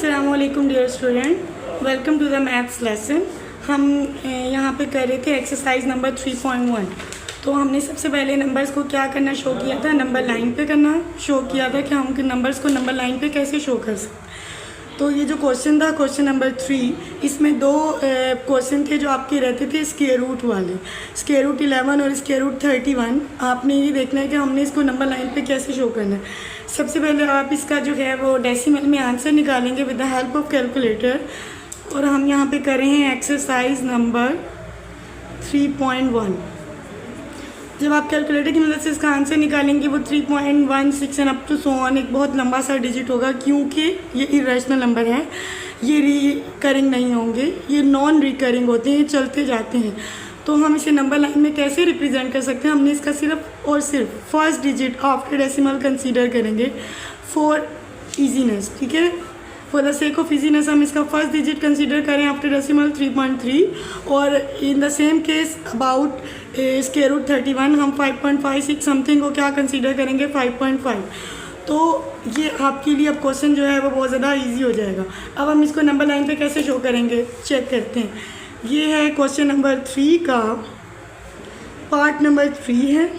अस्सलामुअलैकुम dear student, welcome to the maths lesson. हम यहाँ पे कर रहे थे एक्सरसाइज नंबर 3.1। तो हमने सबसे पहले नंबर्स को क्या करना शो किया था, नंबर लाइन पे करना शो किया था कि हम नंबर्स को नंबर लाइन पे कैसे शो कर सकते। तो ये जो क्वेश्चन था क्वेश्चन नंबर 3, इसमें दो क्वेश्चन थे जो आपके रहते थे स्क्वायर रूट वाले, स्क्वायर रूट 11 और स्क्वायर रूट 31। आपने ये देखना है कि हमने इसको नंबर लाइन पे कैसे शो करना है। सबसे पहले आप इसका जो है वो डेसिमल में आंसर निकालेंगे with the help of calculator. और हम यहाँ पे कर रहे हैं एक्सरसाइज नंबर 3.1। जब आप कैलकुलेटर की मदद से इसका आंसर निकालेंगे वो 3.16 and up to so on एक बहुत लंबा सा डिजिट होगा, क्योंकि ये इरेशनल नंबर है, ये रिकरिंग नहीं होंगे, ये नॉन रिकरिंग होते हैं, ये चलते जाते हैं। तो हम इसे नंबर लाइन में कैसे रिप्रेजेंट कर सकते हैं, हमने इसका सिर्फ और सिर्फ first digit after decimal consider करेंगे फॉर इजीनेस। ठीक है, for the sake of easiness हम इसका फर्स्ट डिजिट कंसीडर करें आफ्टर डेसिमल 3.3। और in the same case about square root 31 हम 5.56 समथिंग को क्या कंसीडर करेंगे, 5.5। तो ये आपके लिए अब क्वेश्चन जो है वो बहुत ज़्यादा ईजी हो जाएगा। अब हम इसको नंबर लाइन पे कैसे शो करेंगे चेक करते हैं। ये है क्वेश्चन नंबर 3 का पार्ट नंबर 3 है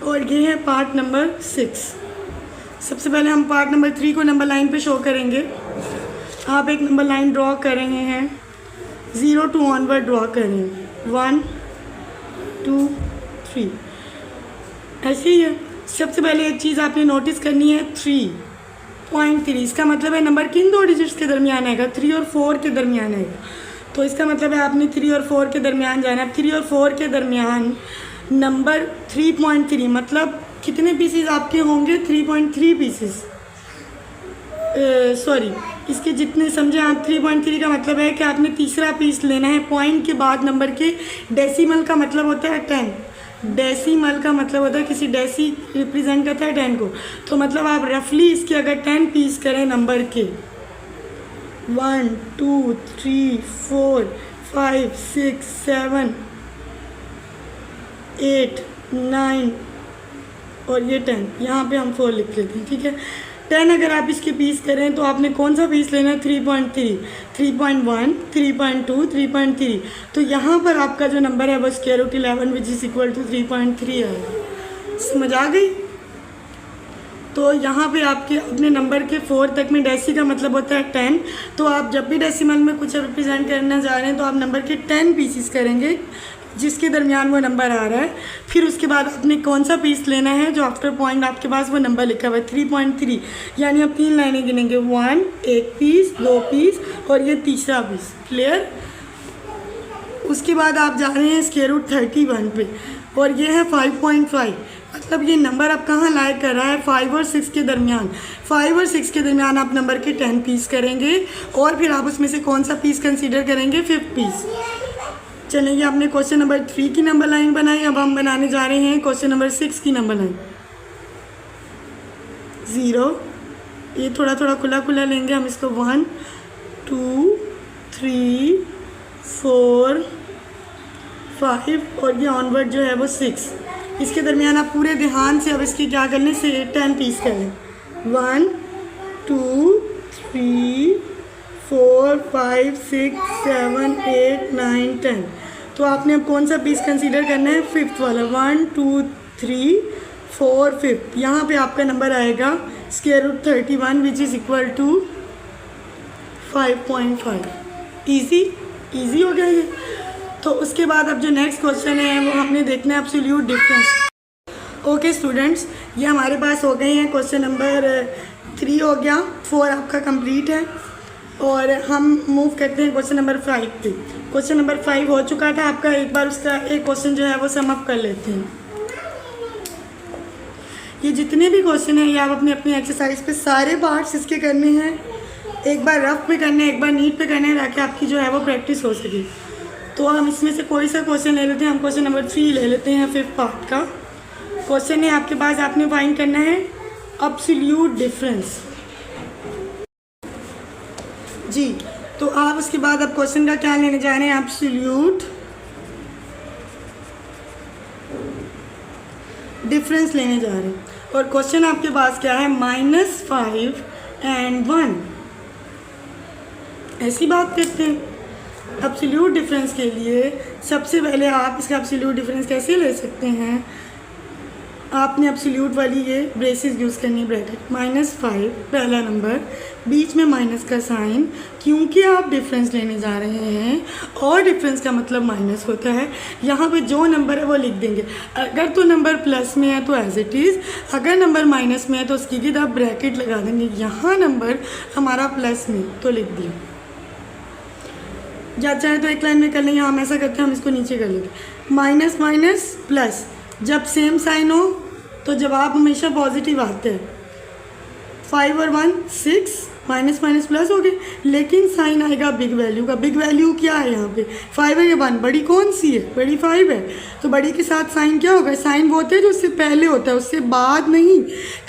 और ये है पार्ट नंबर 6। सबसे पहले हम पार्ट नंबर 3 को नंबर लाइन पे शो करेंगे। आप एक नंबर लाइन ड्रॉ कर रहे हैं, 0 to ऑनवर्ड ड्रॉ कर रहे हैं, 1 2 3 ऐसे ही है। सबसे पहले एक चीज़ आपने नोटिस करनी है, 3.3, इसका मतलब है नंबर किन दो डिजिट्स के दरमियान आएगा, 3 और 4 के दरमियान आएगा। तो इसका मतलब है आपने 3 और 4 के दरमियान जाना है। 3 और 4 के दरमियान नंबर 3.3 मतलब कितने पीसेस आपके होंगे, 3.3 पीसेस। सॉरी, इसके जितने समझे आप, 3.3 का मतलब है कि आपने तीसरा पीस लेना है पॉइंट के बाद नंबर के। डेसिमल का मतलब होता है 10, डेसिमल का मतलब होता है किसी डेसी रिप्रेजेंट करता है 10 को। तो मतलब आप रफली इसके अगर 10 पीस करें नंबर के, 1 2 3 4 5 6 7 8 9 और ये 10, यहाँ पे हम 4 लिख लेते हैं। ठीक है, 10 अगर आप इसके पीस करें तो आपने कौन सा पीस लेना है, 3.3, 3.1, 3.2, 3.3। तो यहाँ पर आपका जो नंबर है वो square root 11 which is equal to 3.3 आएगा। समझ आ गई। तो यहाँ पे आपके अपने नंबर के 4 तक में डेसी का मतलब होता है 10। तो आप जब भी डेसिमल में कुछ रिप्रेजेंट करना चाह रहे हैं तो आप नंबर के 10 पीसीस करेंगे जिसके दरमियान वो नंबर आ रहा है। फिर उसके बाद आपने कौन सा पीस लेना है जो आफ्टर पॉइंट आपके पास वो नंबर लिखा हुआ है 3.3, यानी आप 3 लाइनें गिनेंगे, 1 एक पीस, 2 पीस और ये तीसरा पीस। क्लियर। उसके बाद आप जा रहे हैं स्क्वायर रूट 31 पे और ये है 5.5, मतलब ये नंबर अब कहाँ लाइक कर रहा है, 5 और 6 के दरमियान। 5 और 6 के दरमियान आप नंबर के 10 पीस करेंगे और फिर आप उसमें से कौन सा पीस कंसीडर करेंगे, 5th पीस। चलिए, आपने क्वेश्चन नंबर 3 की नंबर लाइन बनाई। अब हम बनाने जा रहे हैं क्वेश्चन नंबर 6 की नंबर लाइन। 0, ये थोड़ा थोड़ा खुला खुला लेंगे हम इसको, 1 2 3 4 5 और ये ऑनवर्ड जो है वो 6। इसके दरमियान आप पूरे ध्यान से अब इसकी क्या कर लें, 10 पीस कर लें, 1 2 3 4 5 6 7 8 9 10। तो आपने अब कौन सा पीस कंसीडर करना है, 5th वाला, 1 2 3 4 5। यहाँ पे आपका नंबर आएगा square root 31 which is equal to 5.5। Easy हो गया ये। तो उसके बाद अब जो नेक्स्ट क्वेश्चन है वो हमने देखना है एब्सोल्यूट डिफरेंस। ओके स्टूडेंट्स, ये हमारे पास हो गए हैं क्वेश्चन नंबर 3 हो गया, 4 आपका कंप्लीट है। और हम मूव करते हैं क्वेश्चन नंबर 5 पे। क्वेश्चन नंबर 5 हो चुका था आपका, एक बार उसका एक क्वेश्चन जो है वो सम अप कर लेते हैं। ये जितने भी क्वेश्चन हैं ये आप अपने अपने एक्सरसाइज पे सारे पार्ट्स इसके करने हैं, एक बार रफ पे करने हैं, एक बार नीट पे करने हैं, ताकि आपकी जो है वो प्रैक्टिस हो सके। तो हम इसमें से कोई सा क्वेश्चन ले लेते हैं। हम क्वेश्चन नंबर 3 ले लेते हैं, 5th पार्ट का क्वेश्चन है आपके पास। आपने फाइंड करना है एब्सोल्यूट डिफरेंस जी। तो आप उसके बाद अब क्वेश्चन का क्या लेने जा रहे हैं, एब्सोल्यूट डिफरेंस लेने जा रहे हैं। और क्वेश्चन आपके पास क्या है, -5 एंड 1, ऐसी बात करते हैं। एब्सोल्यूट डिफरेंस के लिए सबसे पहले आप इसका एब्सोल्यूट डिफरेंस कैसे ले सकते हैं, आपने एब्सोल्यूट वाली ये ब्रेसेस यूज़ करनी है, ब्रैकेट -5 पहला नंबर, बीच में माइनस का साइन, क्योंकि आप डिफरेंस लेने जा रहे हैं और डिफरेंस का मतलब माइनस होता है। यहाँ पे जो नंबर है वो लिख देंगे। अगर तो नंबर प्लस में है तो एज इट इज़, अगर नंबर माइनस में है तो उसकी गिद आप ब्रैकेट लगा देंगे। यहाँ नंबर हमारा प्लस में तो लिख दिया, या चाहे तो एक लाइन में कर लेंगे, हम ऐसा करते हैं, हम इसको नीचे कर लेंगे। माइनस माइनस प्लस, जब सेम साइन हो तो जवाब हमेशा पॉजिटिव आते हैं। 5 और 1 6, माइनस माइनस प्लस हो गए, लेकिन साइन आएगा बिग वैल्यू का। बिग वैल्यू क्या है यहाँ पे, 5 है या 1, बड़ी कौन सी है, बड़ी 5 है, तो बड़ी के साथ साइन क्या होगा, साइन वो होता है जो उससे पहले होता है, उससे बाद नहीं।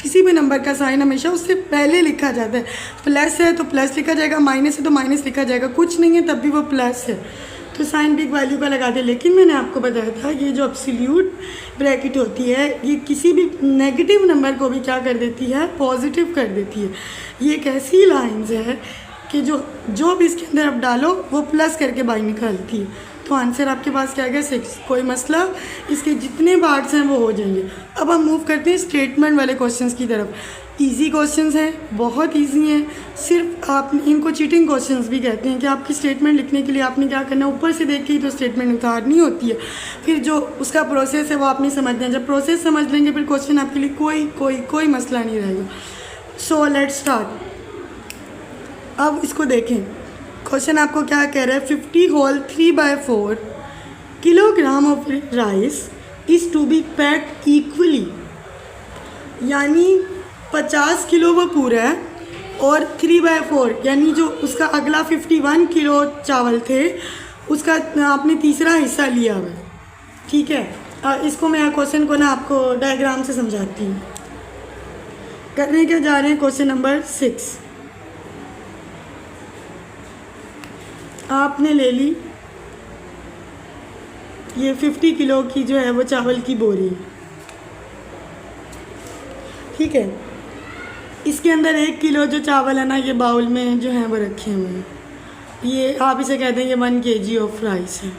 किसी भी नंबर का साइन हमेशा उससे पहले लिखा जाता है। प्लस है तो प्लस लिखा जाएगा, माइनस है तो माइनस लिखा जाएगा, कुछ नहीं है तब भी वो प्लस है, तो साइन बिग वैल्यू का लगा दे। लेकिन मैंने आपको बताया था ये जो एब्सोल्यूट ब्रैकेट होती है ये किसी भी नेगेटिव नंबर को भी क्या कर देती है, पॉजिटिव कर देती है। ये एक ऐसी लाइन्स है कि जो भी इसके अंदर आप डालो वो प्लस करके बाहर निकालती है। तो आंसर आपके पास क्या आ गया, 6। कोई मसला, इसके जितने पार्ट्स हैं वो हो जाएंगे। अब हम मूव करते हैं स्टेटमेंट वाले क्वेश्चंस की तरफ। इजी क्वेश्चंस हैं, बहुत इजी हैं, सिर्फ आप इनको चीटिंग क्वेश्चंस भी कहते हैं कि आपकी स्टेटमेंट लिखने के लिए आपने क्या करना है, ऊपर से देख के ही तो स्टेटमेंट उतारनी होती है, फिर जो उसका प्रोसेस है वो आपने समझना है। जब प्रोसेस समझ लेंगे फिर क्वेश्चन आपके लिए कोई मसला नहीं रहेगा। So let's start. अब इसको देखें, क्वेश्चन आपको क्या कह रहा है, 50 whole 3/4 kilogram of rice is to be packed equally, यानी 50 किलो वो पूरा है और 3/4 यानी जो उसका अगला 51 किलो चावल थे उसका आपने तीसरा हिस्सा लिया हुआ है। ठीक है, इसको मैं क्वेश्चन को ना आपको डायग्राम से समझाती हूँ। करने क्या जा रहे हैं, क्वेश्चन नंबर 6 आपने ले ली, ये 50 किलो की जो है वो चावल की बोरी, ठीक है। इसके अंदर 1 किलो जो चावल है ना ये बाउल में जो है वो रखे हुए हैं, ये आप इसे कहते हैं ये 1 kg ऑफ राइस है।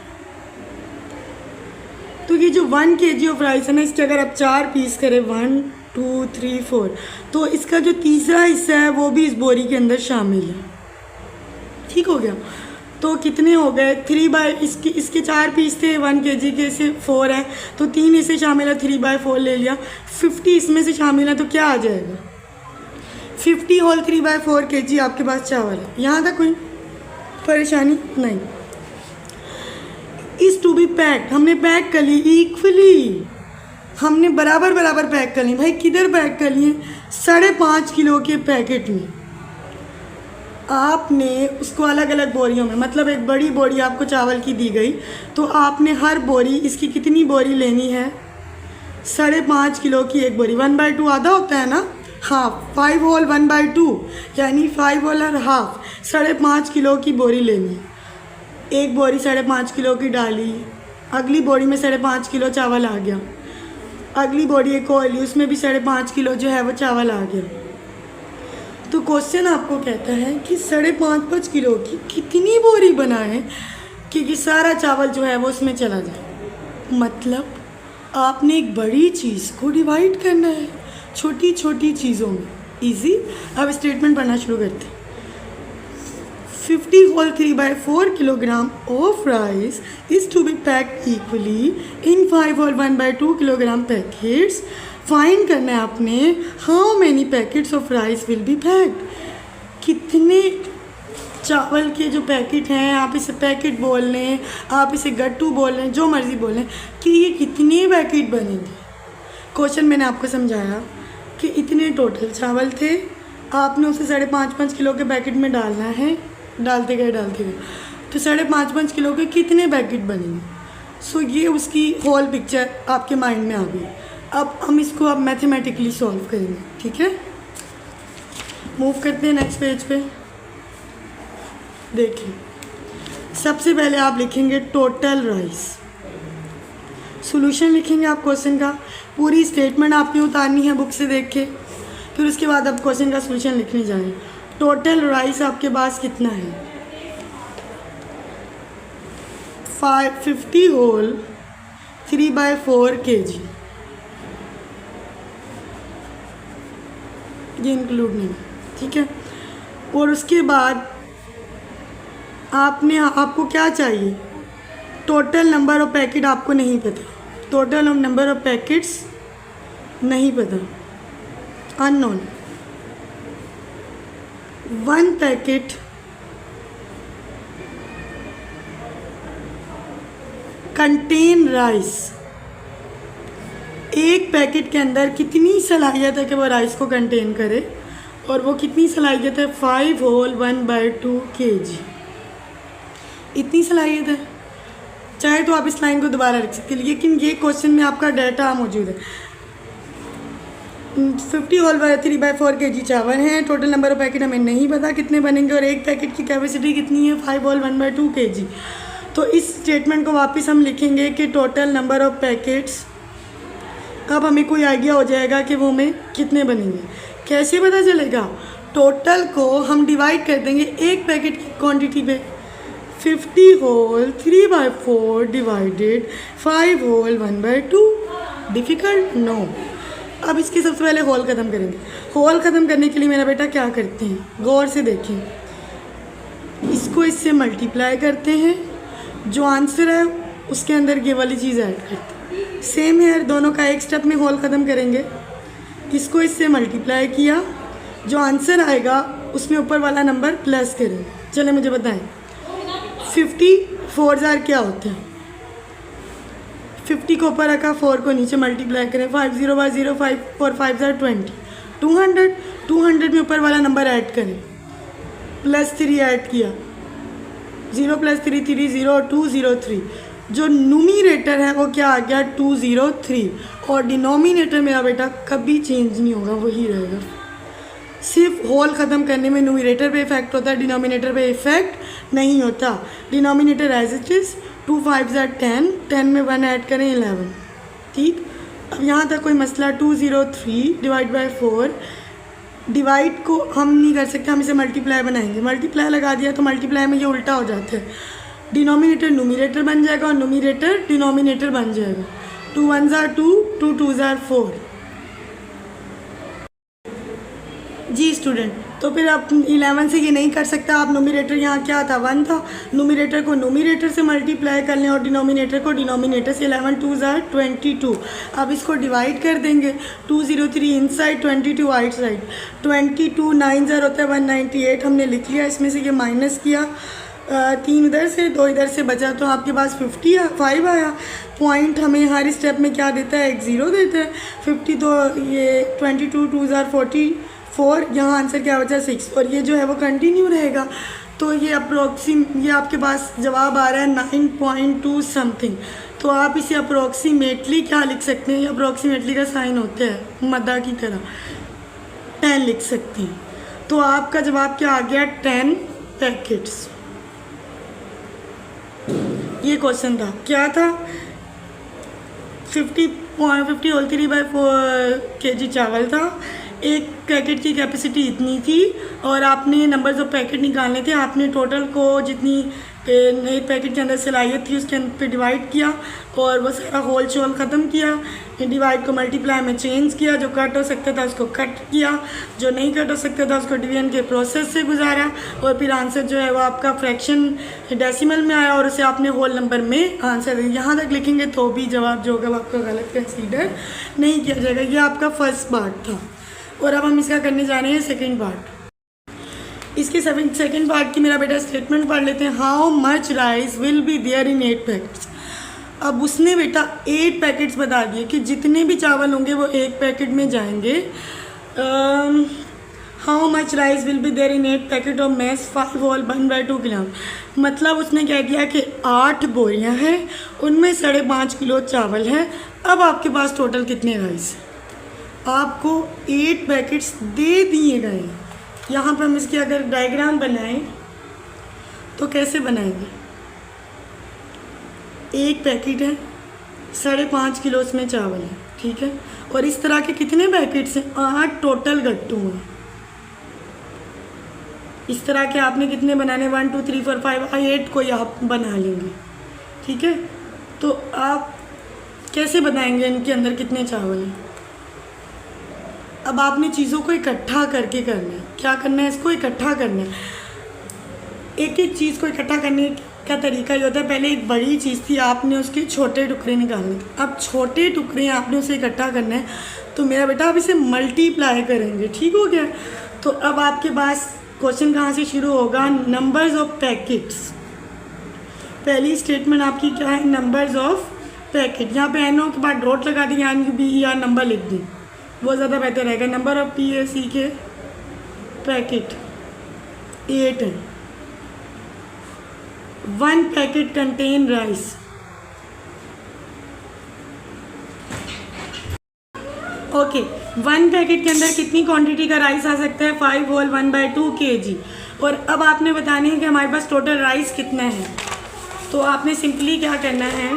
तो ये जो 1 kg ऑफ राइस है ना, इसके अगर आप 4 पीस करें 1 2 3 4, तो इसका जो तीसरा हिस्सा है वो भी इस बोरी के अंदर शामिल है। ठीक हो गया, तो कितने हो गए, इसके 4 पीस थे 1 kg के, से 4 है तो 3 इसे शामिल है, 3/4 ले लिया। 50 इसमें से शामिल है तो क्या आ जाएगा, 50 होल 3/4 kg आपके पास चावल है। यहाँ तक कोई परेशानी नहीं। इज़ टू बी पैक्ड, हमने पैक कर ली इक्वली, हमने बराबर बराबर पैक कर ली। भाई किधर पैक कर लिए, 5.5 किलो के पैकेट में। आपने उसको अलग अलग बोरियों में, मतलब एक बड़ी बोरी आपको चावल की दी गई तो आपने हर बोरी, इसकी कितनी बोरी लेनी है, 5.5 किलो की एक बोरी, 1/2 आधा होता है ना, हाफ, 5 होल 1/2 यानी 5 होल और हाफ, 5.5 किलो की बोरी लेनी है। एक बोरी 5.5 किलो की डाली, अगली बोरी में 5.5 किलो चावल आ गया, अगली बोरी एक और ली, उसमें भी 5.5 किलो जो है वो चावल आ गया। तो क्वेश्चन आपको कहता है कि 5.5 किलो की कितनी बोरी बनाए कि सारा चावल जो है वो उसमें चला जाए। मतलब आपने एक बड़ी चीज़ को डिवाइड करना है छोटी छोटी चीज़ों में। इजी। अब स्टेटमेंट पढ़ना शुरू करते हैं। 50 whole 3/4 kilogram of rice is to be packed equally in 5 whole 1/2 kilogram packets. Find करना है आपने how many packets of rice will be packed. कितने चावल के जो पैकेट हैं, आप इसे पैकेट बोल लें, आप इसे गट्टू बोल लें, जो मर्ज़ी बोल लें, कि ये कितने पैकेट बनेंगे। क्वेश्चन मैंने आपको समझाया कि इतने टोटल चावल थे, आपने उसे 5.5 किलो के पैकेट में डालना है, डालते गए तो 5.5 किलो के कितने पैकेट बनेंगे। सो ये उसकी होल पिक्चर आपके माइंड में आ गई। अब हम इसको अब मैथमेटिकली सॉल्व करेंगे। ठीक है, मूव करते हैं नेक्स्ट पेज पे। देखिए, सबसे पहले आप लिखेंगे टोटल राइस। सॉल्यूशन लिखेंगे आप क्वेश्चन का, पूरी स्टेटमेंट आपने उतारनी है बुक से देख के। फिर उसके बाद आप क्वेश्चन का सोल्यूशन लिखने जाएं। टोटल राइस आपके पास कितना है? 50 होल 3/4 kg, ये इंक्लूड नहीं, ठीक है। और उसके बाद आपको क्या चाहिए? टोटल नंबर ऑफ पैकेट आपको नहीं पता, टोटल नंबर ऑफ पैकेट्स नहीं पता, अननोन। 1 पैकेट कंटेन राइस, एक पैकेट के अंदर कितनी सलाहियत है कि वो राइस को कंटेन करे, और वो कितनी सलाहियत है? 5 होल 1/2 kg, इतनी सलाहियत है। चाहे तो आप इस लाइन को दोबारा लिख सकते हैं, लेकिन ये क्वेश्चन में आपका डाटा मौजूद है। 50 होल 3/4 kg चावल हैं, टोटल नंबर ऑफ पैकेट हमें नहीं पता कितने बनेंगे, और एक पैकेट की कैपेसिटी कितनी है? 5 होल 1/2 kg। तो इस स्टेटमेंट को वापस हम लिखेंगे कि टोटल नंबर ऑफ पैकेट्स, अब हमें कोई आइडिया हो जाएगा कि वो हमें कितने बनेंगे। कैसे पता चलेगा? टोटल को हम डिवाइड कर देंगे एक पैकेट की क्वांटिटी पे। 50 whole 3/4 divided 5 whole 1/2। Difficult? No. अब इसके सबसे पहले होल ख़त्म करेंगे। होल ख़त्म करने के लिए मेरा बेटा क्या करते हैं, गौर से देखें, इसको इससे मल्टीप्लाई करते हैं, जो आंसर है उसके अंदर ये वाली चीज़ ऐड करते हैं। सेम है, दोनों का एक स्टेप में होल ख़त्म करेंगे। इसको इससे मल्टीप्लाई किया, जो आंसर आएगा उसमें ऊपर वाला नंबर प्लस करें। चले मुझे बताएं, 54,000 क्या होते हैं? 50 को ऊपर रखा, 4 को नीचे मल्टीप्लाई करें। 50/0 5 4 5 20, 200। 200 में ऊपर वाला नंबर ऐड करें, +3 ऐड किया, 0 + 3 3 0 203। जो न्यूमरेटर है वो क्या आ गया? 203। और डिनोमिनेटर मेरा बेटा कभी चेंज नहीं होगा, वही रहेगा। सिर्फ होल ख़त्म करने में न्यूमरेटर पे इफेक्ट होता है, डिनोमिनेटर पे इफेक्ट नहीं होता। डिनोमिनेटर एज इट इज़, 2 5 10, 10 में 1 ऐड करें 11, ठीक। अब यहाँ तक कोई मसला? 203 डिवाइड बाई 4, डिवाइड को हम नहीं कर सकते, हम इसे मल्टीप्लाई बनाएंगे। मल्टीप्लाई लगा दिया तो मल्टीप्लाई में ये उल्टा हो जाता है, डिनोमिनेटर न्यूमरेटर बन जाएगा और न्यूमरेटर डिनोमिनेटर बन जाएगा। 2 1 2, 2 2 4। जी स्टूडेंट, तो फिर आप 11 से ये नहीं कर सकता। आप न्यूमरेटर यहाँ क्या था? 1 था, न्यूमरेटर को न्यूमरेटर से मल्टीप्लाई कर लें और डिनोमिनेटर को डिनोमिनेटर से। 11 2 22। अब इसको डिवाइड कर देंगे, 203 इनसाइड 22 आउटसाइड। 22 9 0 होता है 198, हमने लिख लिया। इसमें से ये माइनस किया, 3 इधर से 2 इधर से बचा, तो आपके पास 55 आया। पॉइंट हमें हर स्टेप में क्या देता है? एक 0 देता है। 50 तो ये 22 2 44, यहाँ आंसर क्या बचा? 6। और ये जो है वो कंटिन्यू रहेगा। तो ये ये आपके पास जवाब आ रहा है 9.2 समथिंग। तो आप इसे अप्रोक्सीमेटली क्या लिख सकते हैं? ये अप्रोक्सीमेटली का साइन होता है मदा की तरह, 10 लिख सकते हैं। तो आपका जवाब क्या आ गया? 10 पैकेट्स। ये क्वेश्चन था, क्या था? 50 होल 3/4 kg चावल था, एक पैकेट की कैपेसिटी इतनी थी, और आपने नंबर्स ऑफ पैकेट निकालने थे। आपने टोटल को जितनी एक पैकेट के अंदर सलाहियत थी उसके पे डिवाइड किया, और वो सारा होल शोल ख़त्म किया। डिवाइड को मल्टीप्लाई में चेंज किया, जो कट हो सकता था उसको कट किया, जो नहीं कट हो सकता था उसको डिवीजन के प्रोसेस से गुजारा, और फिर आंसर जो है वो आपका फ्रैक्शन डेसिमल में आया, और उसे आपने होल नंबर में आंसर दिया। यहाँ तक लिखेंगे तो भी जवाब जो होगा वो आपका गलत कंसीडर नहीं किया जाएगा। ये आपका फर्स्ट पार्ट था, और अब हम इसका करने जा रहे हैं सेकेंड पार्ट। इसके सेकेंड पार्ट की मेरा बेटा स्टेटमेंट पढ़ लेते हैं। How much rice will be there in 8 packets. अब उसने बेटा 8 पैकेट्स बता दिए कि जितने भी चावल होंगे वो एक पैकेट में जाएंगे। How much rice will be there in 8 packet of mass 5 whole 1/2 kilo. मतलब उसने क्या किया कि 8 बोरियां हैं, उनमें 5.5 किलो चावल है। अब आपके पास टोटल कितने राइस? आपको 8 पैकेट्स दे दिए गए। यहाँ पर हम इसकी अगर डायग्राम बनाएं तो कैसे बनाएंगे? एक पैकेट है, 5.5 किलो उसमें चावल है, ठीक है। और इस तरह के कितने पैकेट्स हैं? 8 टोटल गट्टू हैं। इस तरह के आपने कितने बनाने? 1 2 3 4 5 8 कोई आप बना लेंगे, ठीक है। तो आप कैसे बताएंगे इनके अंदर कितने चावल हैं? अब आपने चीज़ों को इकट्ठा करके करना है। क्या करना है? इसको इकट्ठा करना है। एक एक चीज़ को इकट्ठा करने का तरीका ये होता है, पहले एक बड़ी चीज़ थी, आपने उसके छोटे टुकड़े निकालने थे। अब छोटे टुकड़े आपने उसे इकट्ठा करना है, तो मेरा बेटा आप इसे मल्टीप्लाई करेंगे, ठीक हो गया। तो अब आपके पास क्वेश्चन कहाँ से शुरू होगा? Numbers of packets. पहली स्टेटमेंट आपकी क्या है? Numbers of packet. यहाँ पे एनओ के बाद डॉट लगा दी, यानी कि बी या नंबर लिख दी, वो ज़्यादा बेहतर रहेगा। नंबर ऑफ PAC के पैकेट 8 है। 1 packet contain rice. Okay, 1 packet के अंदर कितनी क्वांटिटी का राइस आ सकता है? 5 होल 1/2 kg। और अब आपने बताने है कि हमारे पास टोटल राइस कितना है। तो आपने सिंपली क्या करना है?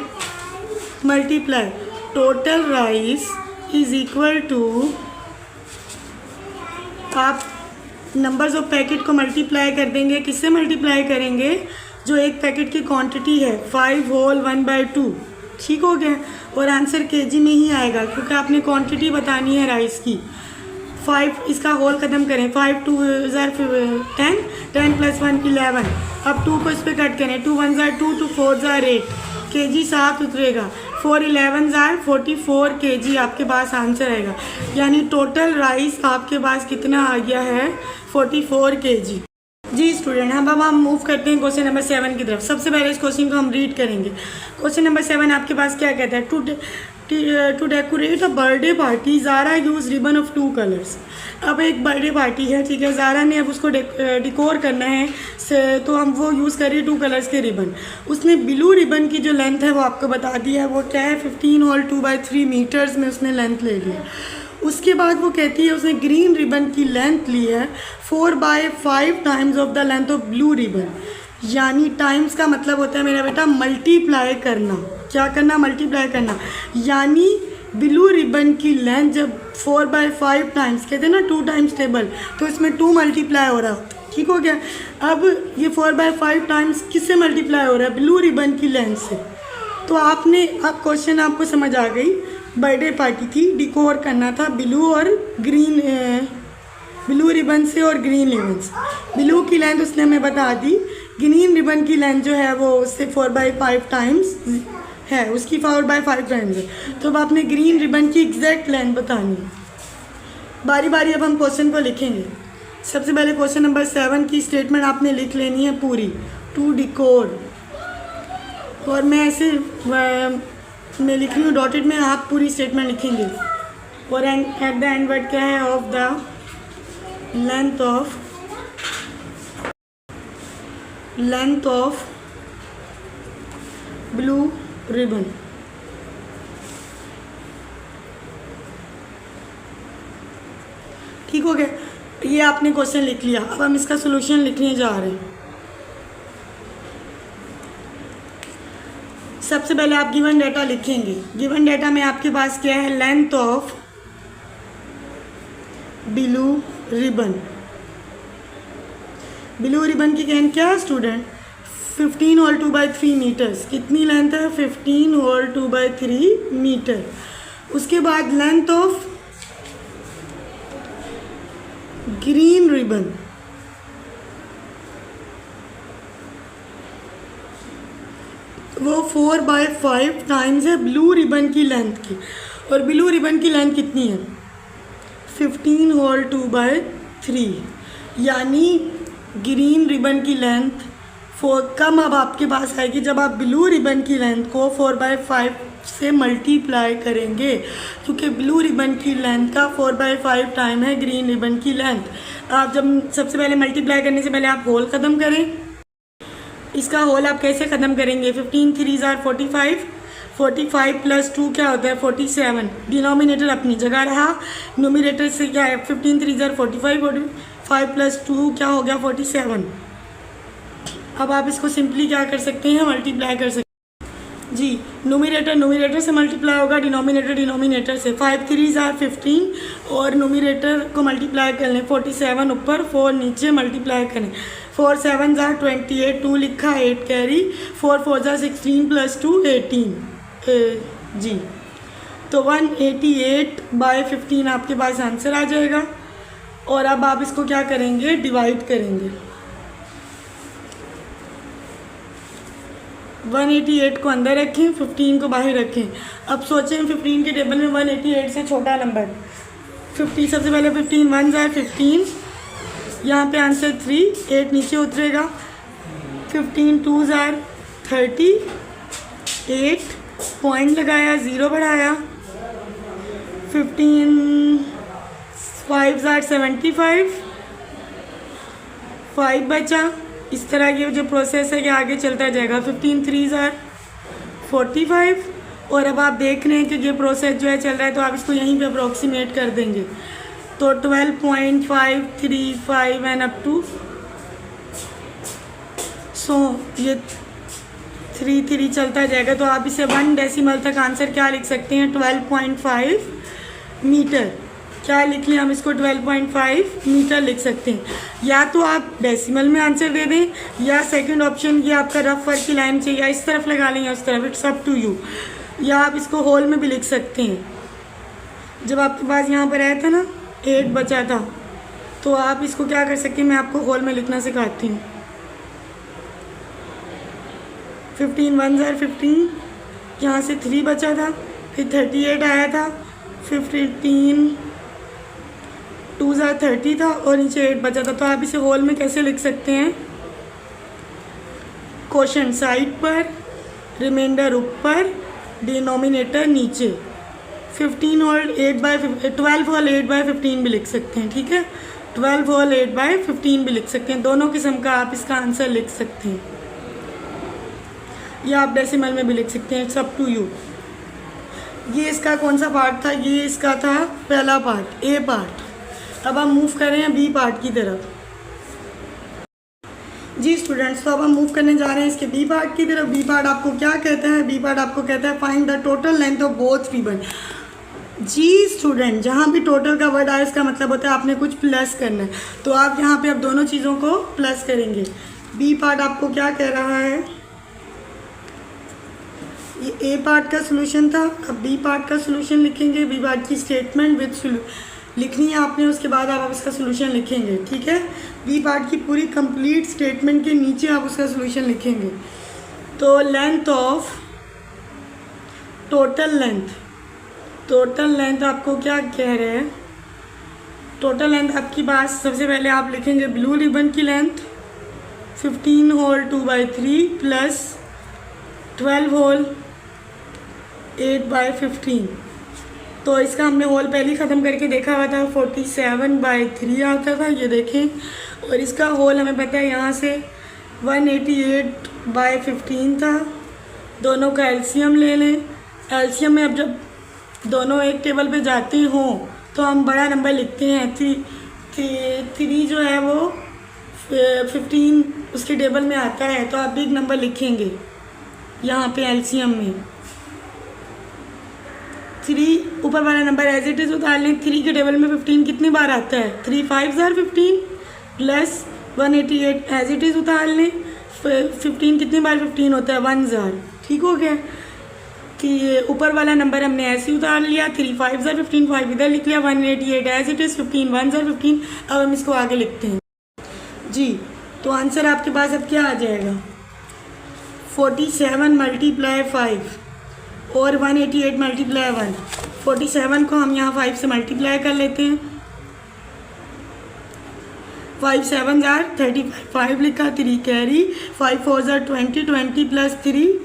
Multiply total rice is equal to, आप नंबर्स ऑफ पैकेट को मल्टीप्लाई कर देंगे। किससे मल्टीप्लाई करेंगे? जो एक पैकेट की क्वांटिटी है 5 होल 1/2, ठीक हो गया। और आंसर केजी में ही आएगा क्योंकि आपने क्वांटिटी बतानी है राइस की। 5 इसका होल ख़त्म करें, 5 2 10, 10 + 1 11। अब 2 को इस पर कट करें, 2 1 2, 2 4 8, केजी 7 उतरेगा। 4 11 44 kg आपके पास आंसर आएगा। यानी टोटल राइस आपके पास कितना आ गया है? 44 kg। जी स्टूडेंट, अब हम मूव करते हैं क्वेश्चन नंबर 7 की तरफ। सबसे पहले इस क्वेश्चन को हम रीड करेंगे। क्वेश्चन नंबर 7 आपके पास क्या कहता है? To decorate a birthday party Zara use ribbon of 2 colours. अब एक बर्थडे पार्टी है, ठीक है, ज़ारा ने अब उसको डिकोर करना है, तो हम वो यूज़ करें 2 कलर्स के रिबन। उसने ब्लू रिबन की जो लेंथ है वो आपको बता दिया है, वो क्या है? 15 होल 2/3 मीटर्स में उसने लेंथ ले लिया। उसके बाद वो कहती है उसने ग्रीन रिबन की लेंथ ली है 4/5 times of the length of blue ribbon. यानी टाइम्स का मतलब होता है मेरा बेटा मल्टीप्लाई करना। क्या करना? मल्टीप्लाई करना। यानी ब्लू रिबन की लेंथ जब 4/5 टाइम्स, कहते हैं ना 2 टाइम्स टेबल, तो इसमें 2 मल्टीप्लाई हो रहा है, ठीक हो गया। अब ये 4/5 टाइम्स किससे मल्टीप्लाई हो रहा है? ब्लू रिबन की लेंथ से। तो आपने, अब क्वेश्चन आपको समझ आ गई। बर्थडे पार्टी थी, डिकोर करना था ब्लू और ग्रीन, ब्लू रिबन से और ग्रीन रिबन से। ब्लू की लेंथ उसने हमें बता दी, ग्रीन रिबन की लेंथ जो है वो उससे 4/5 टाइम्स है, उसकी 4/5 टाइम्स है। तो अब आपने ग्रीन रिबन की एग्जैक्ट लेंथ बतानी है। बारी बारी अब हम क्वेश्चन को लिखेंगे। सबसे पहले क्वेश्चन नंबर 7 की स्टेटमेंट आपने लिख लेनी है पूरी, टू डिकोर। और मैं ऐसे मैं लिख रही हूँ डॉटेड में, आप पूरी स्टेटमेंट लिखेंगे। और एट द एंड वर्ड क्या है? Of the length of blue ribbon. ठीक हो गया, ये आपने क्वेश्चन लिख लिया। अब हम इसका सोल्यूशन लिखने जा रहे हैं। सबसे पहले आप गिवन डाटा लिखेंगे। गिवन डाटा में आपके पास क्या है? Length of blue ribbon. Blue ribbon की लेंथ क्या है स्टूडेंट? 15 whole 2/3 metres. कितनी लेंथ है? 15 होल 2/3 मीटर। उसके बाद लेंथ ऑफ ग्रीन रिबन, वो 4/5 टाइम्स है ब्लू रिबन की लेंथ की। और ब्लू रिबन की लेंथ कितनी है? 15 होल 2/3। यानी ग्रीन रिबन की लेंथ कम अब आपके पास आएगी जब आप ब्लू रिबन की लेंथ को 4/5 से मल्टीप्लाई करेंगे, क्योंकि ब्लू रिबन की लेंथ का 4/5 टाइम है ग्रीन रिबन की लेंथ। आप जब सबसे पहले मल्टीप्लाई करने से पहले आप होल ख़त्म करें। इसका होल आप कैसे ख़त्म करेंगे? 15 3 = 45, 45 + 2 क्या होता है? 47। डिनोमिनेटर अपनी जगह रहा, नोमिनेटर से क्या है? 15 3 = 45, 45 + 2 क्या हो गया? 47। अब आप इसको सिंपली क्या कर सकते हैं? मल्टीप्लाई कर सकते हैं। जी, न्यूमरेटर से मल्टीप्लाई होगा, डिनोमिनेटर से। 5 3 आर 15 और न्यूमरेटर को मल्टीप्लाई कर लें, 47 ऊपर 4 नीचे मल्टीप्लाई करें। 4 7 आर 28, 2 लिखा 8 कैरी, 4 4 आर 16 प्लस 2 18। जी, तो 188/15 आपके पास आंसर आ जाएगा। और अब आप इसको क्या करेंगे, डिवाइड करेंगे। 188 को अंदर रखें, 15 को बाहर रखें। अब सोचें 15 के टेबल में 188 से छोटा नंबर 50। सबसे पहले 15 1 आर 15, यहाँ पे आंसर 3, 8 नीचे उतरेगा। 15 2 आर 30, 8 पॉइंट लगाया, 0 बढ़ाया। 15 5 आर 75, 5 बचा। इस तरह की जो प्रोसेस है कि आगे चलता जाएगा। 15 3 आर 45। और अब आप देख रहे हैं कि ये प्रोसेस जो है चल रहा है, तो आप इसको यहीं पे अप्रोक्सीमेट कर देंगे। तो 12.535 एंड अप टू ये 3 चलता जाएगा। तो आप इसे 1 डेसिमल तक आंसर क्या लिख सकते हैं, 12.5 मीटर। क्या लिख लें हम इसको, 12.5 मीटर लिख सकते हैं। या तो आप डेसिमल में आंसर दे दें, या सेकंड ऑप्शन ये आपका रफ वर्क की लाइन चाहिए, या इस तरफ लगा लें या उस तरफ, इट्स अप टू यू। या आप इसको होल में भी लिख सकते हैं। जब आपके पास यहाँ पर आया था ना 8 बचा था, तो आप इसको क्या कर सकते हैं, मैं आपको होल में लिखना सिखाती हूँ। 15 1 आर 15, यहाँ से 3 बचा था, फिर 38 आया था, 15 2 आर 30 था और नीचे 8 बचा था। तो आप इसे होल में कैसे लिख सकते हैं, क्वोशंट साइड पर, रिमाइंडर ऊपर, डिनोमिनेटर नीचे। 12 होल 8/15 भी लिख सकते हैं, ठीक है। 12 होल 8/15 भी लिख सकते हैं। दोनों किस्म का आप इसका आंसर लिख सकते हैं, या आप डेसिमल में भी लिख सकते हैं, इट्स अप टू यू। ये इसका कौन सा पार्ट था, ये इसका था पहला पार्ट, ए पार्ट। अब हम मूव कर रहे हैं बी पार्ट की तरफ। जी स्टूडेंट्स, तो अब हम मूव करने जा रहे हैं इसके बी पार्ट की तरफ। बी पार्ट आपको क्या कहता है, बी पार्ट आपको कहता है find the total length of both ribbon. जी स्टूडेंट, जहाँ भी टोटल का वर्ड आए इसका मतलब होता है आपने कुछ प्लस करना है। तो आप यहाँ पे अब दोनों चीज़ों को प्लस करेंगे। बी पार्ट आपको क्या कह रहा है, ये ए पार्ट का सोल्यूशन था, अब बी पार्ट का सोल्यूशन लिखेंगे। बी पार्ट की स्टेटमेंट विद लिखनी है आपने, उसके बाद आप इसका सोल्यूशन लिखेंगे, ठीक है। बी पार्ट की पूरी कंप्लीट स्टेटमेंट के नीचे आप उसका सोल्यूशन लिखेंगे। तो लेंथ ऑफ टोटल लेंथ आपको क्या कह रहे हैं, टोटल लेंथ आपकी बात सबसे पहले आप लिखेंगे ब्लू रिबन की लेंथ 15 होल 2/3 प्लस 12 होल 8/15। तो इसका हमने होल पहले ही ख़त्म करके देखा हुआ था, 47/3 आता था, ये देखें। और इसका होल हमें पता है यहाँ से 188/15 था। दोनों का एलसीएम ले लें। एलसीएम में अब जब दोनों एक टेबल पे जाते हों तो हम बड़ा नंबर लिखते हैं। 3 जो है वो 15 उसके टेबल में आता है, तो आप बिग नंबर लिखेंगे यहाँ पे एलसीएम में। 3 ऊपर वाला नंबर एज इट इज़ उतार लें। 3 के टेबल में 15 कितनी बार आता है, 3 5 are 15 plus 188 as it is उतार लें। 15 कितनी बार 15 होता है, 1 आर, ठीक हो गया। कि ऊपर वाला नंबर हमने ऐसे ही उतार लिया, 3 5 आर 15, 5 इधर लिख लिया, 188 एज इट इज़ 15 1 आर 15। अब हम इसको आगे लिखते हैं जी। तो आंसर आपके पास अब क्या आ जाएगा, 47 × 5 और 188 × 1। 47 को हम यहाँ 5 से मल्टीप्लाई कर लेते हैं। 5 7 आर 35, 5 लिखा, 3 कैरी, 5 4 आर 20, 20 प्लस 3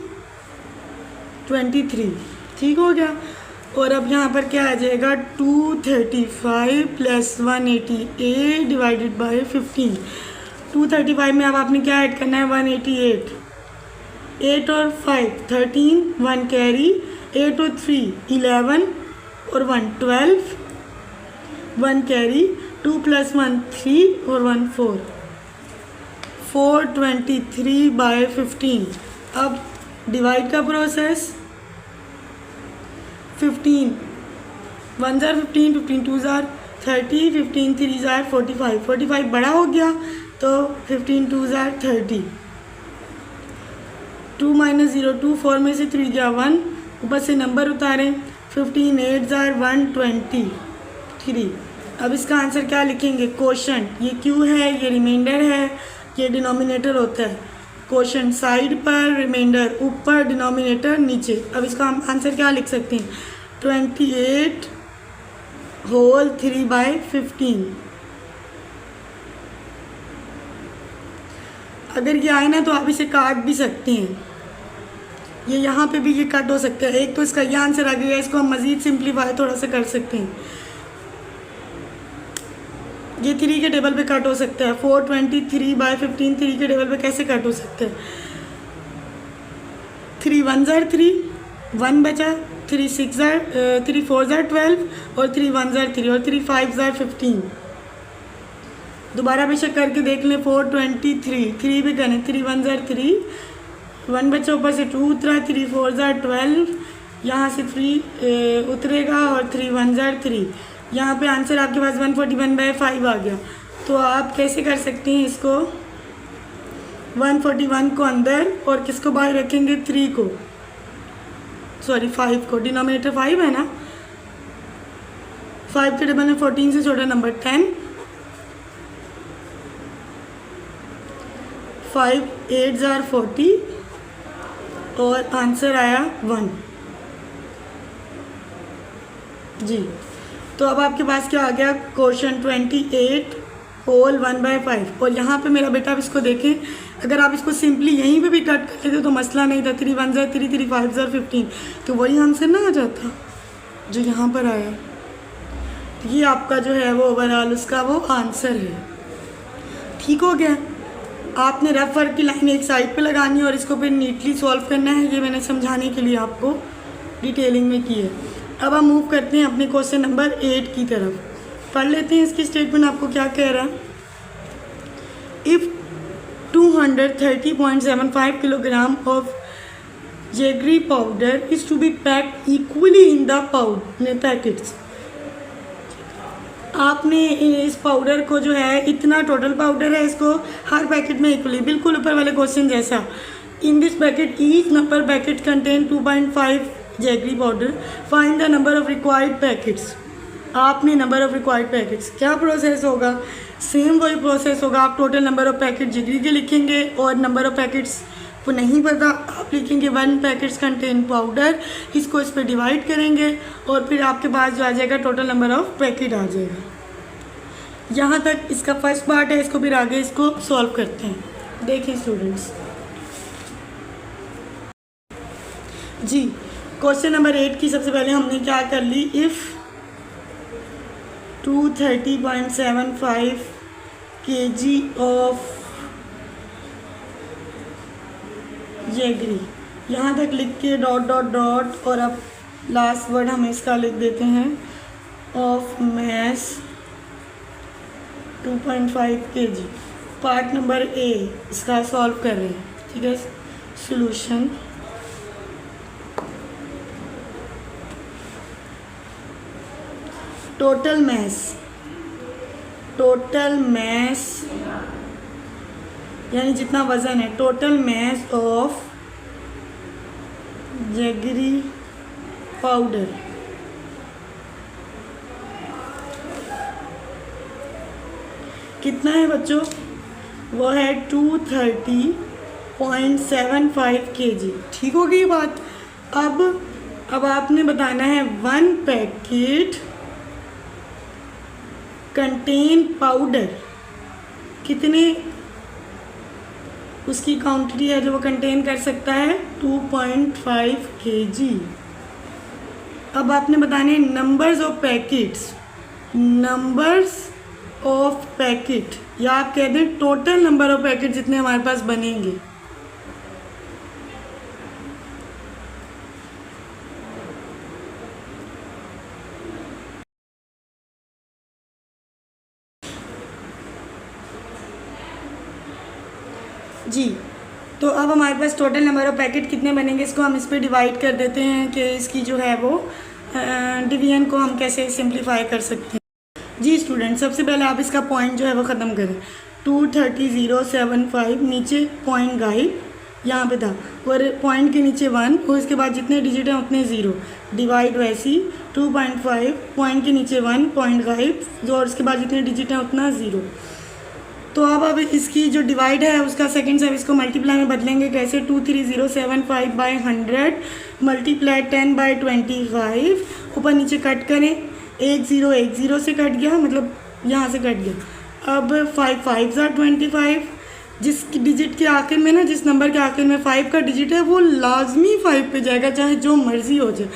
23, ठीक हो गया। और अब यहाँ पर क्या आ जाएगा, 235 प्लस 188 डिवाइडेड बाई 15। 235 में अब आपने क्या ऐड करना है, 188, 8 और 5 13, 1 कैरी, 8 और 3 11 और 1 12, 1 कैरी, 2 + 1 3 और 1 4, 423/15। अब डिवाइड का प्रोसेस 15 1 जार 15, 15 2 जार 30, 15 3 जार 45, 45 बड़ा हो गया तो 15 2 जार 30, 2 - 0 2, 4 में से 3 गया 1, ऊपर से नंबर उतारें, 15 8 जार 123। अब इसका आंसर क्या लिखेंगे? कोशेंट, ये क्यू है, ये रिमाइंडर है, ये डिनोमिनेटर होता है। कोशेंट साइड पर, रिमाइंडर ऊपर, डिनोमिनेटर नीचे। अब इसका हम आंसर क्या लिख सकते हैं? 28 होल 3/15। अगर ये आए ना तो आप इसे काट भी सकते हैं, ये यहाँ पे भी ये कट हो सकता है। एक तो इसका ये आंसर आ गया, इसको हम मज़ीद सिंप्लीफाई थोड़ा सा कर सकते हैं। ये 3 के टेबल पे कट हो सकता है। 423/15 3 के टेबल पे कैसे कट हो सकता है? 3 1 जार 3, 1 बचा, 3 6 जार 3 4 जार 12 और 3 1 जार 3 और 3 5 जार 15। दोबारा बेशक करके देख लें। 423 3 भी करें, 3 1 जार 3, 1 बचा, ऊपर से 2 उतरा, 3 4 जार 12, यहाँ से 3 उतरेगा और 3 1 जार 3। यहाँ पे आंसर आपके पास 141/5 आ गया। तो आप कैसे कर सकते हैं इसको? 141 को अंदर और किसको बाहर रखेंगे? 3 को, सॉरी 5 को। डिनोमिनेटर 5 है ना, 5 के टेबल में 14 से छोटा नंबर 10, 5 8 जार 40 और आंसर आया 1 जी। तो अब आपके पास क्या आ गया? Question 28 whole 1/5। और यहाँ पे मेरा बेटा, आप इसको देखें, अगर आप इसको सिंपली यहीं पे भी कट कर लेते तो मसला नहीं था। 3 1 जार 3, 3 5 जार 15, तो वही आंसर ना आ जाता जो यहाँ पर आया। तो ये आपका जो है वो ओवरऑल उसका वो आंसर है। ठीक हो गया? आपने रफ वर्क की लाइन एक साइड पे लगानी है और इसको फिर नीटली सॉल्व करना है। ये मैंने समझाने के लिए आपको डिटेलिंग में की है। अब हम मूव करते हैं अपने क्वेश्चन नंबर 8 की तरफ। पढ़ लेते हैं इसकी स्टेटमेंट आपको क्या कह रहा है। If 230.75 kilogram of jaggery powder is to be packed equally in the packets. आपने इस पाउडर को जो है, इतना टोटल पाउडर है, इसको हर पैकेट में इक्वली, बिल्कुल ऊपर वाले क्वेश्चन जैसा, in this packet each number packet contain 2.5 jaggery powder, find the number of required packets. आपने नंबर ऑफ रिक्वायर्ड पैकेट्स, क्या प्रोसेस होगा? सेम वही प्रोसेस होगा। आप total number of packet jaggery के लिखेंगे और नंबर ऑफ पैकेट्स को नहीं पता, आप लिखेंगे 1 पैकेट्स कंटेन पाउडर, इसको इस पर डिवाइड करेंगे और फिर आपके पास जो आ जाएगा टोटल नंबर ऑफ पैकेट आ जाएगा। यहाँ तक इसका फर्स्ट पार्ट है। इसको फिर आगे इसको सॉल्व करते हैं। देखिए स्टूडेंट्स जी, क्वेश्चन नंबर 8 की सबसे पहले हमने क्या कर ली? इफ़ 230.75 kg ऑफ जेगरी, यहाँ तक लिख के डॉट डॉट डॉट और अब लास्ट वर्ड हम इसका लिख देते हैं of mass 2.5 kg। Part number A इसका सॉल्व कर रहे हैं। ठीक है, सॉल्यूशन। टोटल मैस यानी जितना वज़न है, total mass of jaggery powder कितना है बच्चों? वो है 230.75 kg। ठीक होगी ये बात? अब आपने बताना है 1 पैकेट कंटेन पाउडर, कितने उसकी क्वांटिटी है जो वो कंटेन कर सकता है? 2.5 kg। अब आपने बताने नंबर्स ऑफ पैकेट, या आप कह दें टोटल नंबर ऑफ पैकेट जितने हमारे पास बनेंगे। जी, तो अब हमारे पास टोटल नंबर ऑफ पैकेट कितने बनेंगे, इसको हम इस पर डिवाइड कर देते हैं कि इसकी जो है वो डिवीजन को हम कैसे सिंप्लीफाई कर सकते हैं। जी स्टूडेंट, सबसे पहले आप इसका पॉइंट जो है वो ख़त्म करें। 230.75 नीचे पॉइंट गाइड यहाँ पे था और पॉइंट के नीचे 1 और इसके बाद जितने डिजिट हैं उतने 0 डिवाइड वैसी 2.5 पॉइंट के नीचे 1 पॉइंट गाइड और उसके बाद जितने डिजिट हैं उतना 0। तो अब इसकी जो डिवाइड है उसका सेकंड से इसको मल्टीप्लाई में बदलेंगे कैसे, 23075/100 मल्टीप्लाई 10/25 ऊपर नीचे कट करें, 1 0 से कट गया, मतलब यहाँ से कट गया। अब 5 5 25 जिस डिजिट के आखिर में ना, जिस नंबर के आखिर में 5 का डिजिट है वो लाजमी 5 पे जाएगा चाहे जो मर्जी हो जाए।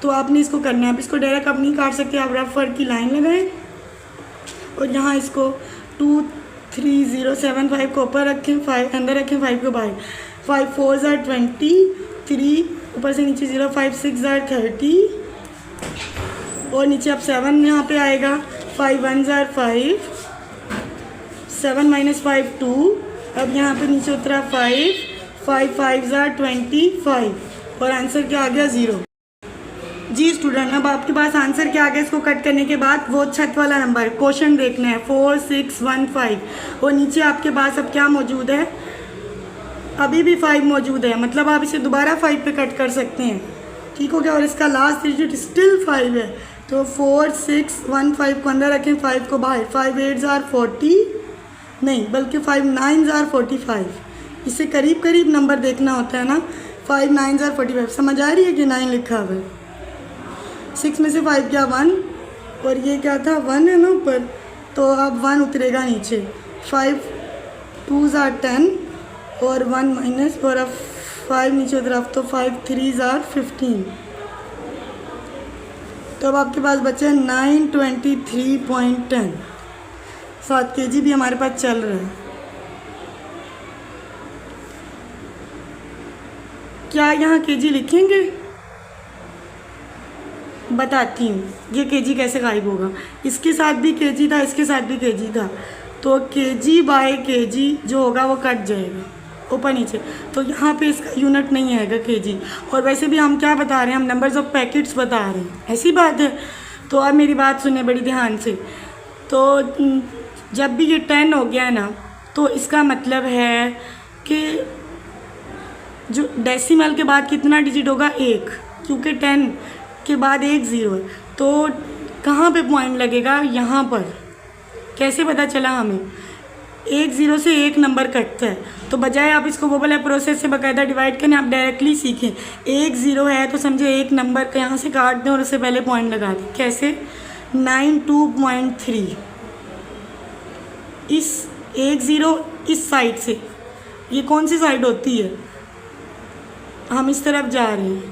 तो आपने इसको करना है। आप इसको डायरेक्ट आप नहीं काट सकते, आप रफ वर्क की लाइन लगाएं और यहाँ इसको 23075 को ऊपर रखें, 5 अंदर रखें, 5 को बाहर। 5 4 23 ऊपर से नीचे 0 5 6 30 और नीचे अब 7 यहाँ पे आएगा। 5 1 5 7 -5 2 अब यहाँ पे नीचे उतरा 5 5 5 25 और आंसर क्या आ गया 0। जी स्टूडेंट, अब आपके पास आंसर क्या आ गया, इसको कट करने के बाद वो छत वाला नंबर क्वेश्चन देखना है 4615 और नीचे आपके पास अब क्या मौजूद है, अभी भी 5 मौजूद है, मतलब आप इसे दोबारा 5 पे कट कर सकते हैं। ठीक हो गया। और इसका लास्ट डिजिट स्टिल 5 है, तो 4615 को अंदर रखें, 5 को बाहर। 5 8 40 नहीं बल्कि 5 9 45। इससे करीब करीब नंबर देखना होता है ना। 5 9 45 समझ आ रही है कि 9 लिखा हुआ है। 6 में से 5 क्या 1 और ये क्या था 1 है ना ऊपर, तो अब 1 उतरेगा नीचे। 5 2 10 और 1 माइनस और अब 5 नीचे उतरा, तो 5 3 15। तो अब आपके पास बचे 923.10। 7 kg भी हमारे पास चल रहा है। क्या यहाँ kg लिखेंगे, बताती हूँ ये kg कैसे गायब होगा। इसके साथ भी kg था, इसके साथ भी kg था, तो kg/kg जो होगा वो कट जाएगा ऊपर नीचे, तो यहाँ पे इसका यूनिट नहीं आएगा kg। और वैसे भी हम क्या बता रहे हैं, हम नंबर्स ऑफ पैकेट्स बता रहे हैं, ऐसी बात है। तो अब मेरी बात सुनिए बड़ी ध्यान से। तो जब भी ये 10 हो गया ना, तो इसका मतलब है कि जो डेसिमल के बाद कितना डिजिट होगा 1, क्योंकि 10 के बाद 1 0 है। तो कहाँ पे पॉइंट लगेगा, यहाँ पर। कैसे पता चला हमें, 1 0 से 1 नंबर कटता है, तो बजाय आप इसको वो वाला प्रोसेस से बाकायदा डिवाइड करें, आप डायरेक्टली सीखें। 1 0 है तो समझे 1 नंबर का यहाँ से काट दें और उससे पहले पॉइंट लगा दें। कैसे, 92.3 इस 1 0 इस साइड से, ये कौन सी साइड होती है, हम इस तरफ जा रहे हैं,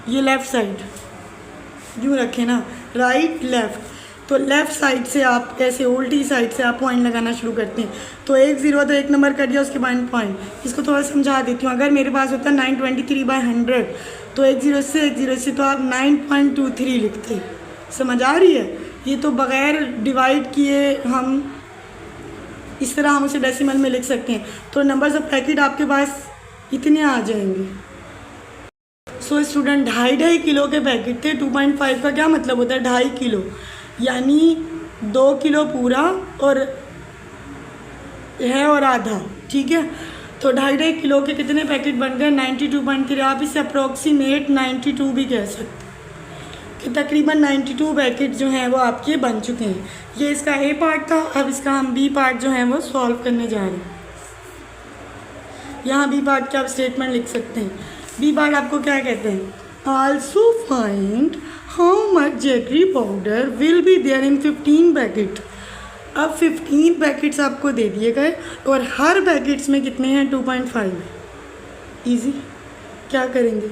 ये लेफ़्ट साइड, यूँ रखें ना, राइट लेफ़्ट, तो लेफ़्ट साइड से आप ऐसे उल्टी साइड से आप पॉइंट लगाना शुरू करते हैं। तो 1 0 तो 1 नंबर कट गया, उसके बाद पॉइंट। इसको थोड़ा समझा देती हूँ। अगर मेरे पास होता 923/100 तो 1 0 से तो आप 9.23 लिखते। समझ आ रही है। ये तो बग़ैर डिवाइड किए हम इस तरह हम उसे डेसिमल में लिख सकते हैं। तो नंबर्स ऑफ पैकेट आपके पास इतने आ जाएंगे। सो स्टूडेंट, 2.5 किलो के पैकेट थे। 2.5 का क्या मतलब होता है, 2.5 किलो, यानी 2 किलो पूरा और है और आधा। ठीक है, तो 2.5 किलो के कितने पैकेट बन गए, 92.3। आप इसे अप्रोक्सीमेट 92 भी कह सकते हैं कि तकरीबन 92 पैकेट जो हैं वो आपके बन चुके हैं। ये इसका ए पार्ट था। अब इसका हम बी पार्ट जो है वो सॉल्व करने जा रहे हैं। यहाँ बी पार्ट का आप स्टेटमेंट लिख सकते हैं। बी पार्ट आपको क्या कहते हैं, also find how much jaggery powder will be there in 15 packet. अब 15 पैकेट्स आपको दे दिए गए और हर पैकेट्स में कितने हैं, 2.5। ईजी, क्या करेंगे,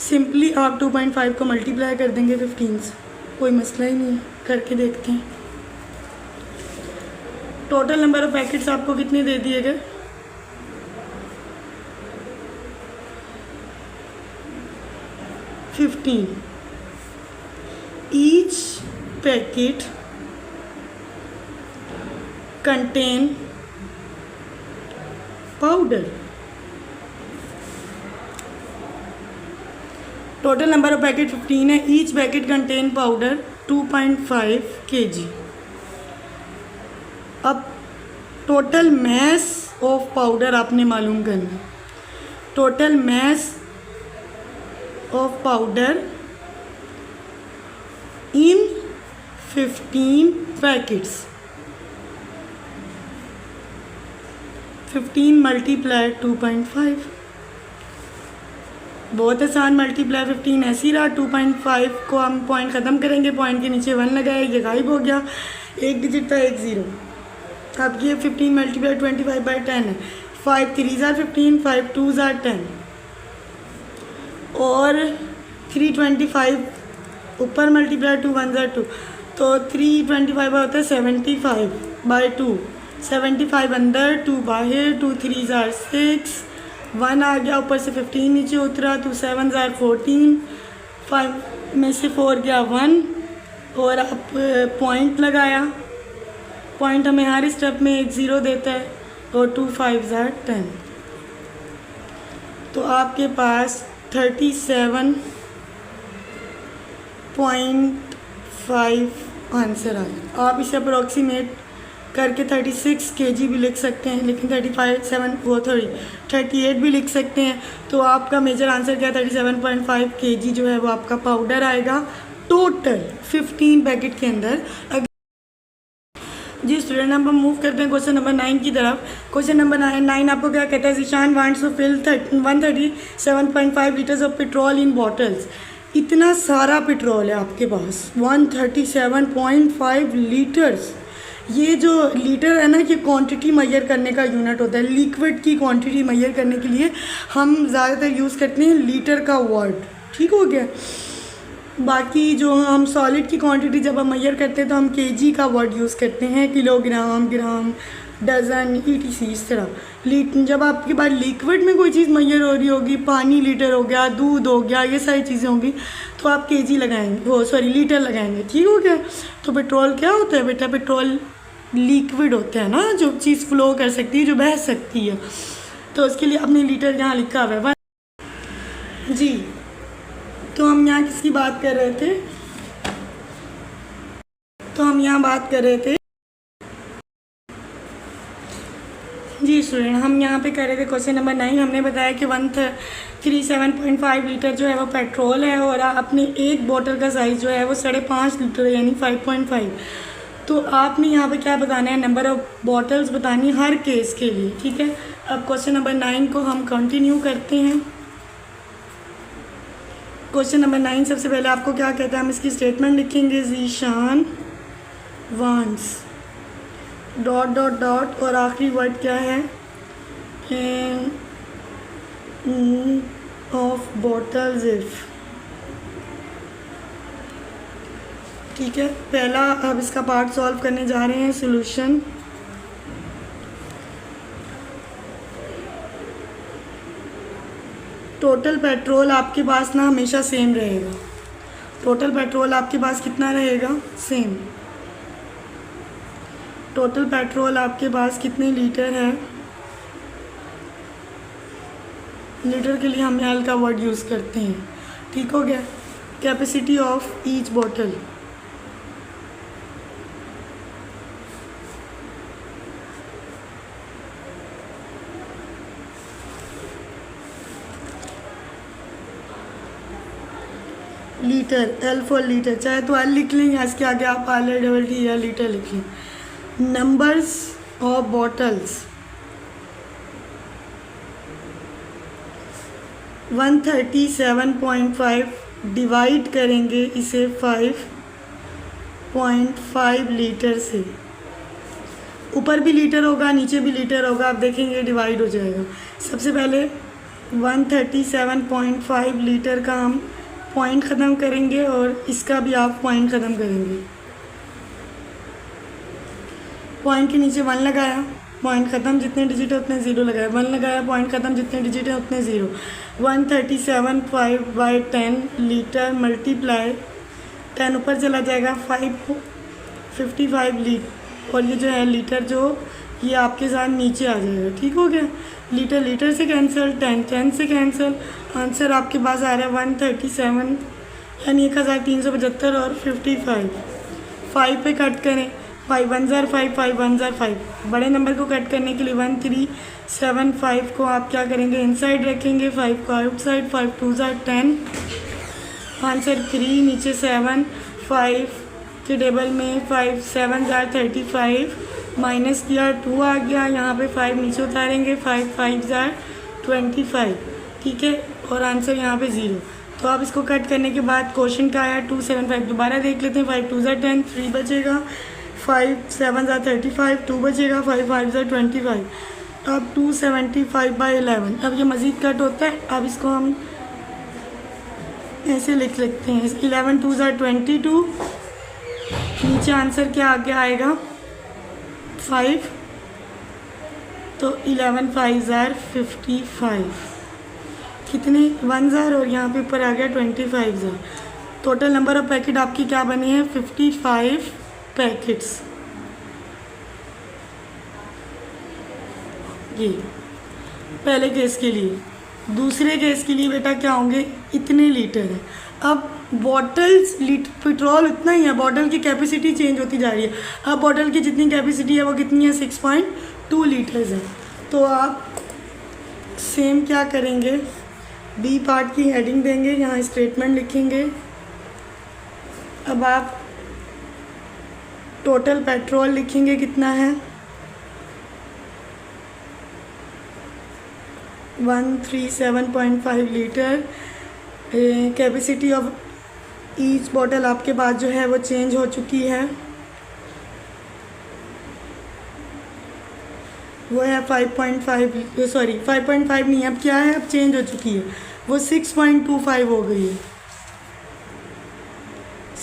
सिंपली आप 2.5 को मल्टीप्लाई कर देंगे 15 से, कोई मसला ही नहीं है। करके देखते हैं। टोटल नंबर ऑफ पैकेट्स आपको कितने दे दिए गए, 15। Each packet contain powder. Total number of packet 15 है। Each packet contain powder 2.5 kg। अब टोटल मैस ऑफ पाउडर आपने मालूम करना। Total mass of powder in 15 packets. 15 multiply 2.5, बहुत आसान। मल्टीप्लाई 15 ऐसे ही रहा। 2.5 को हम पॉइंट ख़त्म करेंगे, पॉइंट के नीचे 1 लगाया, ये गायब हो गया, एक डिजिट था, एक ज़ीरो। अब ये 15 मल्टीप्लाई 25/10 है। 5 3 ज़ार 15, 5 2 ज़ार 10 और 325 ऊपर मल्टीप्लाई 2 1 ज़ार 2, तो 325 होता है 75/2। 75 अंदर, 2 बाहर, 2 3 ज़ार 6, 1 आ गया, ऊपर से 15 नीचे उतरा, 2 7 ज़ार 14, 5 में से 4 गया 1 और अब पॉइंट लगाया। पॉइंट हमें हर स्टेप में एक ज़ीरो देता है और 2 5 ज़ार 10, तो आपके पास 37.5 आंसर आ गया। आप इसे अप्रोक्सीमेट करके 36 kg भी लिख सकते हैं, लेकिन 38 भी लिख सकते हैं। तो आपका मेजर आंसर क्या है? 37.5 kg जो है वो आपका पाउडर आएगा टोटल 15 पैकेट के अंदर। जी स्टूडेंट, हम मूव करते हैं क्वेश्चन नंबर 9 की तरफ। क्वेश्चन नंबर 9 आपको क्या कहता है? Zeeshan wants to fill 137.5 litres of petrol in bottles. इतना सारा पेट्रोल है आपके पास, 137.5 लीटर्स। ये जो लीटर है ना, ये क्वांटिटी मेजर करने का यूनिट होता है। लिक्विड की क्वांटिटी मेजर करने के लिए हम ज़्यादातर यूज़ करते हैं लीटर का वर्ड, ठीक हो गया। बाकी जो हम सॉलिड की क्वांटिटी जब हम मेजर करते हैं तो हम केजी का वर्ड यूज़ करते हैं, किलोग्राम, ग्राम, डज़न, ETC इस तरह। जब आपके पास लिक्विड में कोई चीज़ मेजर हो रही होगी, पानी लीटर हो गया, दूध हो गया, ये सारी चीज़ें होंगी, तो आप केजी लगाएंगे, वो सॉरी लीटर लगाएंगे, ठीक हो गया। तो पेट्रोल क्या होता है बेटा? पेट्रोल लिक्विड होता है ना, जो चीज़ फ्लो कर सकती है, जो बह सकती है, तो उसके लिए आपने लीटर यहाँ लिखा हुआ है जी। तो हम यहाँ किसकी बात कर रहे थे? तो हम यहाँ बात कर रहे थे जी स्टूडेंट, हम यहाँ पे कर रहे थे क्वेश्चन नंबर 9। हमने बताया कि 137.5 लीटर जो है वो पेट्रोल है और अपने एक बोतल का साइज़ जो है वो 5.5 लीटर यानी 5.5। तो आपने यहाँ पे क्या बताना है? नंबर ऑफ बॉटल्स बतानी हर केस के लिए, ठीक है। अब क्वेश्चन नंबर 9 को हम कंटिन्यू करते हैं। क्वेश्चन नंबर 9 सबसे पहले आपको क्या कहता है? हम इसकी स्टेटमेंट लिखेंगे, Zeeshan wants dot dot dot और आखिरी वर्ड क्या है? ऑफ बॉटल्स इफ, ठीक है। पहला अब इसका पार्ट सॉल्व करने जा रहे हैं। सॉल्यूशन, टोटल पेट्रोल आपके पास ना हमेशा सेम रहेगा। टोटल पेट्रोल आपके पास कितना रहेगा? सेम। टोटल पेट्रोल आपके पास कितने लीटर है? लीटर के लिए हम एल का वर्ड यूज़ करते हैं, ठीक हो गया। Capacity of each bottle, litre, L for litre, चाहे तो एल लिख लें या इसके आगे आप RLT या लीटर लिख लें। नंबर्स ऑफ बॉटल्स 137.5 डिवाइड करेंगे इसे 5.5 लीटर से। ऊपर भी लीटर होगा, नीचे भी लीटर होगा, आप देखेंगे डिवाइड हो जाएगा। सबसे पहले 137.5 लीटर का हम पॉइंट ख़त्म करेंगे और इसका भी आप पॉइंट ख़त्म करेंगे। पॉइंट के नीचे 1 लगाया, पॉइंट ख़त्म, जितने डिजिट है उतने ज़ीरो लगाया, 1 लगाया, पॉइंट ख़त्म, जितने डिजिट है उतने ज़ीरो। 137.5/10 लीटर मल्टीप्लाई 10 ऊपर चला जाएगा 55 लीटर, और ये जो है लीटर जो ये आपके साथ नीचे आ जाएगा, ठीक हो गया। लीटर लीटर से कैंसिल, 10 से कैंसिल, आंसर आपके पास आ रहा है 137 यानी 1375 और 55। 5 पे कट करें, 5 1 ज़ार 5, 5 1 ज़ार 5। बड़े नंबर को कट करने के लिए 1375 को आप क्या करेंगे, इनसाइड रखेंगे, 5 को आउटसाइड, 5 2 ज़ार 10, आंसर 3, नीचे 7, 5 के टेबल में 5 7 ज़ार 35, माइनस किया 2 आ गया, यहाँ पे 5 नीचे उतारेंगे, 5 5 ज़ार 25, ठीक है, और आंसर यहाँ पे 0। तो आप इसको कट करने के बाद क्वेश्चन का आया 275, दोबारा देख लेते हैं। 5 2 ज़ार 10, 3 बचेगा, 5 7 ज़ार 35, 2 बचेगा, 5 5 ज़ार 25। अब 275/11, अब ये मज़ीद कट होता है, अब इसको हम ऐसे लिख लेते हैं, 11 2 ज़ार 22, नीचे आंसर क्या आगे आएगा 5, तो 11 5 ज़ार 55, कितने 1 ज़ार और यहाँ पे ऊपर आ गया 25 ज़ार। टोटल नंबर ऑफ पैकेट आपकी क्या बनी है 55 पैकेट्स। ये पहले केस के लिए। दूसरे केस के लिए बेटा क्या होंगे, इतने लीटर है। अब बॉटल्स पेट्रोल उतना ही है, बॉटल की कैपेसिटी चेंज होती जा रही है। अब बॉटल की जितनी कैपेसिटी है वो कितनी है 6.2 लीटर्स है। तो आप सेम क्या करेंगे, बी पार्ट की हेडिंग देंगे, यहाँ स्टेटमेंट लिखेंगे। अब आप टोटल पेट्रोल लिखेंगे कितना है 137.5 litre. Capacity of each bottle आपके पास जो है वो चेंज हो चुकी है, वो है 5.5 सॉरी 5.5 नहीं, अब क्या है, अब चेंज हो चुकी है, वो 6.25 हो गई है,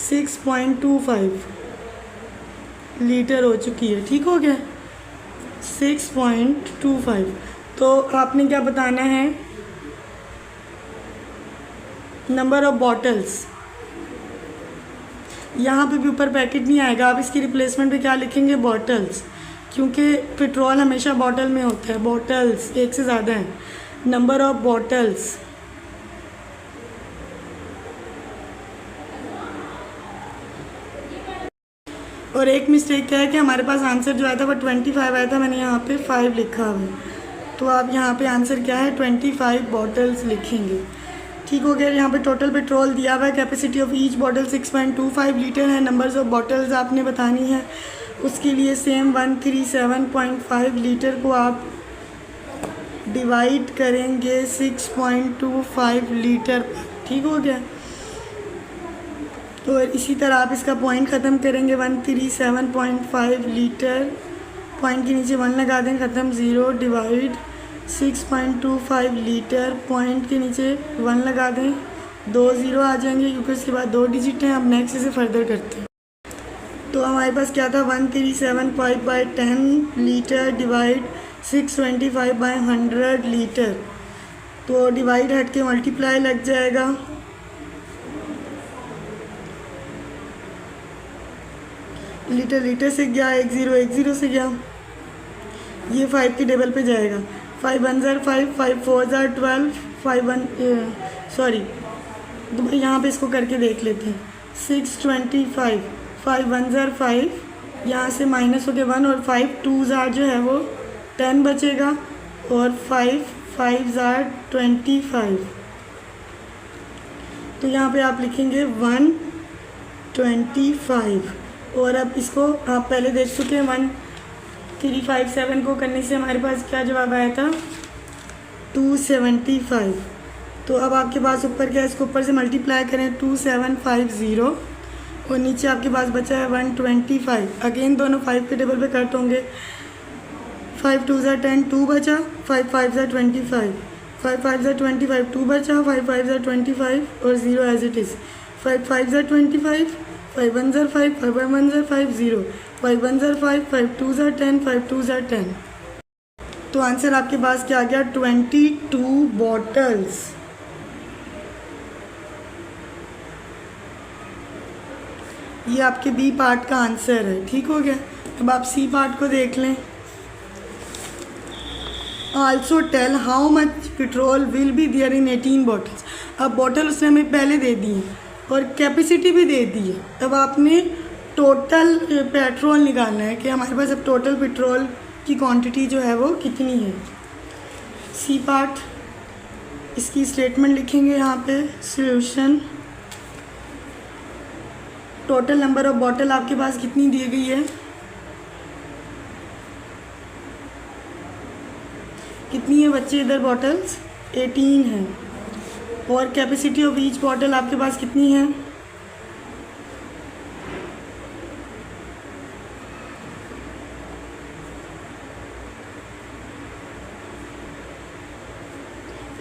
6.25 लीटर हो चुकी है, ठीक हो गया 6.25। तो आपने क्या बताना है, नंबर ऑफ बॉटल्स। यहाँ पे भी ऊपर पैकेट नहीं आएगा, आप इसकी रिप्लेसमेंट पे क्या लिखेंगे, बॉटल्स, क्योंकि पेट्रोल हमेशा बॉटल में होता है, बॉटल्स एक से ज़्यादा है, नंबर ऑफ बॉटल्स। और एक मिस्टेक क्या है कि हमारे पास आंसर जो आया था वो 25 आया था, मैंने यहाँ पे 5 लिखा हुआ है, तो आप यहाँ पे आंसर क्या है 25 बॉटल्स लिखेंगे, ठीक हो गया। यहाँ पे टोटल पेट्रोल दिया हुआ है, capacity of each bottle 6.25 litre है, नंबर्स ऑफ बॉटल्स आपने बतानी है, उसके लिए सेम 137.5 लीटर को आप डिवाइड करेंगे 6.25 लीटर, ठीक हो गया। और इसी तरह आप इसका पॉइंट ख़त्म करेंगे 137.5 लीटर, पॉइंट के नीचे 1 लगा दें, ख़त्म, 0 डिवाइड 6.25 लीटर, पॉइंट के नीचे 1 लगा दें, 2 0 आ जाएंगे क्योंकि उसके बाद 2 डिजिट हैं। अब नेक्स्ट इसे फर्दर करते हैं। तो हमारे पास क्या था 137.5/10 लीटर डिवाइड 625/100 लीटर, तो डिवाइड हट के मल्टीप्लाई लग जाएगा, लीटर लीटर से गया, 1010 से गया, ये 5 की टेबल पे जाएगा, 5 1 ज़ार 5, 5 4 ज़ार 12, 5 1 सॉरी तो यहाँ पे इसको करके देख लेते हैं, 625, 5 1 ज़ार 5, यहाँ से माइनस हो गया 1 और 5 2 ज़ार जो है वो 10 बचेगा, और 5 5 ज़ार 25, तो यहाँ पे आप लिखेंगे 125। और अब इसको आप पहले देख चुके हैं, 1357 को करने से हमारे पास क्या जवाब आया था 275। तो अब आपके पास ऊपर क्या है, इसको ऊपर से मल्टीप्लाई करें 2750, और नीचे आपके पास बचा है 125। अगेन दोनों 5 के टेबल पे कट होंगे, 5 2 ज़ार 10, 2 बचा, 5 5 ज़ार 25, 5 5 ज़ार 25, 2 बचा, 5 5 ज़ार 25 और 0 एज इट इज़, 5 5 ज़ार 25, 5 1 ज़ार 5, 5 1 ज़ार 5 0, 5 1 ज़ार 5, 5 2 ज़ार 10, 5 2 ज़ार 10। तो आंसर आपके पास क्या आ गया 22 बॉटल्स। ये आपके बी पार्ट का आंसर है, ठीक हो गया। अब आप सी पार्ट को देख लें। Also tell how much petrol will be there in 18 bottles. अब बॉटल उसने हमें पहले दे दी है और कैपेसिटी भी दे दी है। अब आपने टोटल पेट्रोल निकालना है कि हमारे पास अब टोटल पेट्रोल की क्वांटिटी जो है वो कितनी है। सी पार्ट, इसकी स्टेटमेंट लिखेंगे यहाँ पे। Solution, total number of bottle आपके पास कितनी दी गई है, कितनी है बच्चे इधर बॉटल्स, 18 है। और कैपेसिटी ऑफ ईच बॉटल आपके पास कितनी है,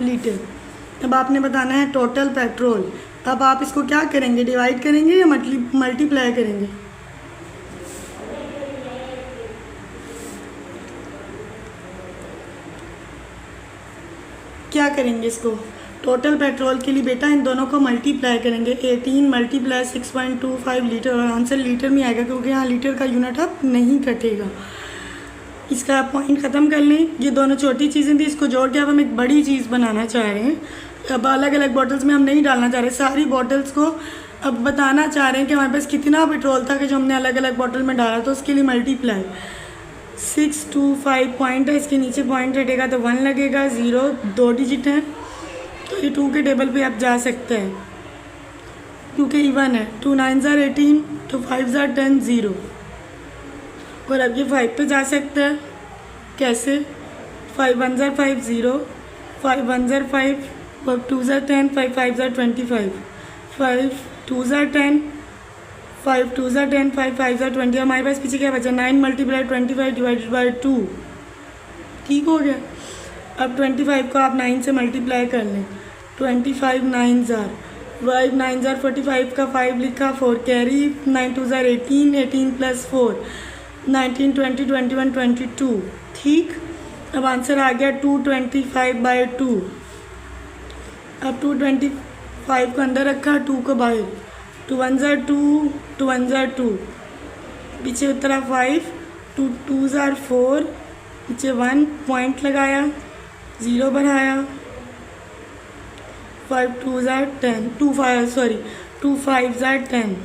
लीटर। अब आपने बताना है टोटल पेट्रोल। अब आप इसको क्या करेंगे, डिवाइड करेंगे या मल्टीप्लाई करेंगे। क्या करेंगे इसको, टोटल पेट्रोल के लिए बेटा इन दोनों को मल्टीप्लाई करेंगे। 18 मल्टीप्लाई 6.25 लीटर, और आंसर लीटर में आएगा क्योंकि यहाँ लीटर का यूनिट अब नहीं कटेगा। इसका आप पॉइंट ख़त्म कर लें। ये दोनों छोटी चीज़ें थी, इसको जोड़ के अब हम एक बड़ी चीज़ बनाना चाह रहे हैं। अब अलग अलग बॉटल्स में हम नहीं डालना चाह रहे, सारी बॉटल्स को अब बताना चाह रहे हैं कि हमारे पास कितना पेट्रोल था कि जो हमने अलग अलग बॉटल में डाला। तो उसके लिए मल्टीप्लाई 625 पॉइंट है, इसके नीचे पॉइंट हटेगा तो 1 लगेगा, 0 2 डिजिट है तो ये 2 के टेबल पे आप जा सकते हैं क्योंकि इवन है। 2 9 ज़ार 18, 2 5 ज़ार 10, 0। और अब ये 5 पे जा सकते हैं, कैसे, 5 1 ज़ार 5, 0, 5 1 ज़ार 5, 5 2 ज़ार 10, 5 5 ज़ार 25, 5 2 ज़ार 10, 5 2 ज़ार 10, 5 5 ज़ार 20। हमारे पास पीछे क्या बचा, 9 मल्टीप्लाई 25 डिवाइडेड बाई 2। ठीक हो गया। अब 25 को आप 9 से मल्टीप्लाई कर लें। 25 9 ज़ार 5 9 ज़ार 45 का 5 लिखा, 4 कैरी, 9 2 ज़ार 18, 18 प्लस 4 19 20 21 22। ठीक, अब आंसर आ गया 225/2। अब 225 को अंदर रखा, 2 को बाहर, 2 1 ज़ार 2, 2 1 ज़ार 2, पीछे उतरा 5, 2 2 ज़ार 4, पीछे 1 पॉइंट लगाया, 0 बढ़ाया, 5 2 ज़ार 10, 2 5 ज़ार 10।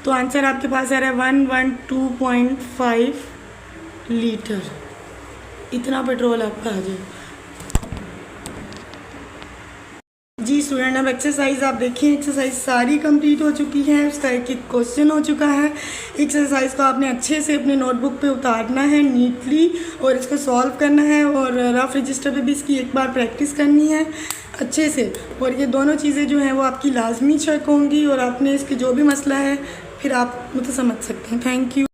तो आंसर आपके पास आ रहा है 112.5 लीटर। इतना पेट्रोल आपका आ जाए। जी स्टूडेंट, अब एक्सरसाइज आप देखिए, एक्सरसाइज सारी कंप्लीट हो चुकी है, उसका एक एक क्वेश्चन हो चुका है। एक्सरसाइज को आपने अच्छे से अपने नोटबुक पे उतारना है नीटली और इसको सॉल्व करना है और रफ रजिस्टर पे भी इसकी एक बार प्रैक्टिस करनी है अच्छे से। और ये दोनों चीज़ें जो हैं वो आपकी लाजमी चेक होंगी और आपने इसके जो भी मसला है फिर आप मुझे समझ सकते हैं। Thank you.